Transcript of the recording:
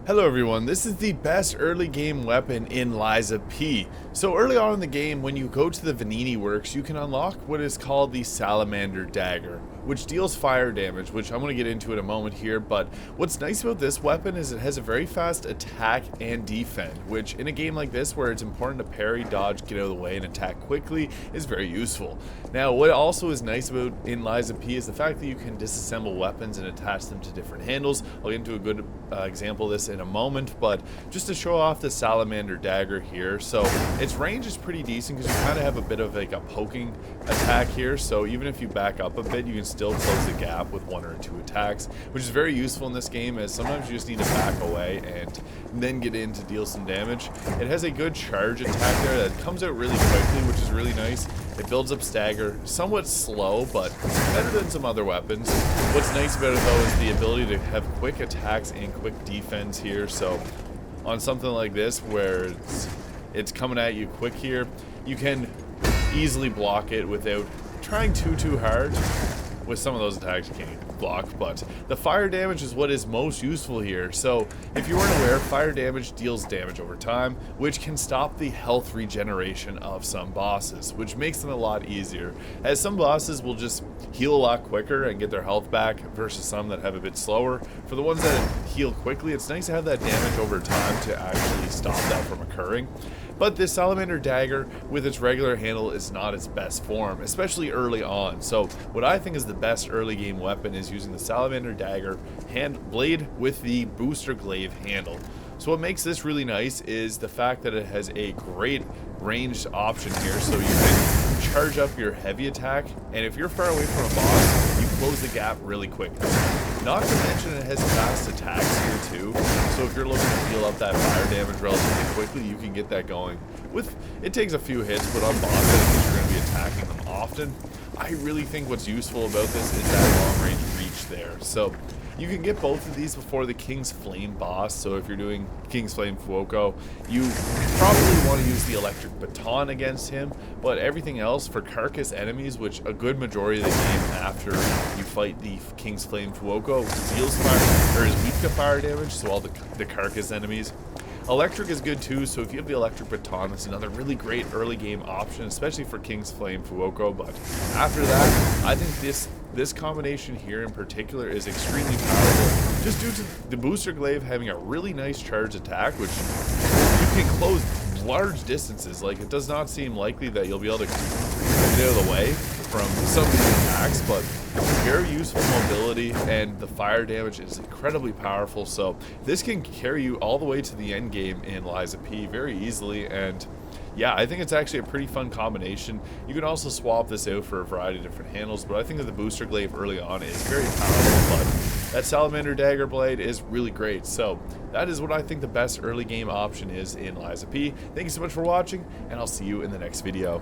Hello everyone, this is the best early game weapon in Lies of P. So early on in the game, when you go to the Venigni works, you can unlock what is called the salamander dagger, which deals fire damage, which I'm going to get into in a moment here. But what's nice about this weapon is it has a very fast attack and defend, which in a game like this where it's important to parry, dodge, get out of the way, and attack quickly is very useful. Now what also is nice about in Lies of P is the fact that you can disassemble weapons and attach them to different handles. I'll get into a good example of this in a moment, but just to show off the salamander dagger here. So its range is pretty decent because you kind of have a bit of like a poking attack here, so even if you back up a bit you can still close the gap with one or two attacks, which is very useful in this game as sometimes you just need to back away and then get in to deal some damage. It has a good charge attack there that comes out really quickly, which is really nice. It builds up stagger, somewhat slow, but better than some other weapons. What's nice about it though is the ability to have quick attacks and quick defense here. So on something like this where it's coming at you quick here, you can easily block it without trying too hard. With some of those attacks you can't block, but the fire damage is what is most useful here. So if you weren't aware, fire damage deals damage over time, which can stop the health regeneration of some bosses, which makes them a lot easier, as some bosses will just heal a lot quicker and get their health back versus some that have a bit slower. For the ones that heal quickly, it's nice to have that damage over time to actually stop that from occurring. But this salamander dagger with its regular handle is not its best form, especially early on. So what I think is the best early game weapon is using the salamander dagger hand blade with the booster glaive handle. So what makes this really nice is the fact that it has a great ranged option here, so you can charge up your heavy attack, and if you're far away from a boss, you close the gap really quick. Not to mention it has fast attacks here too, so if you're looking to heal up that fire damage relatively quickly, you can get that going. It takes a few hits, but on bosses you're going to be attacking them often. I really think what's useful about this is that long range reach there. So you can get both of these before the King's Flame boss. So if you're doing King's Flame Fuoco, you probably want to use the electric baton against him, but everything else for carcass enemies, which a good majority of the game after you fight the King's Flame Fuoco deals fire, or is weak to fire damage, so all the carcass enemies. Electric is good too, so if you have the electric baton, it's another really great early game option, especially for King's Flame Fuoco. But after that, I think this combination here in particular is extremely powerful, just due to the booster glaive having a really nice charge attack, which you can close large distances. Like, it does not seem likely that you'll be able to get out of the way from some of these attacks, but very useful mobility, and the fire damage is incredibly powerful. So this can carry you all the way to the end game in Lies of P very easily, and yeah, I think it's actually a pretty fun combination. You can also swap this out for a variety of different handles, but I think that the booster glaive early on is very powerful, but that salamander dagger blade is really great. So that is what I think the best early game option is in Lies of P. Thank you so much for watching, and I'll see you in the next video.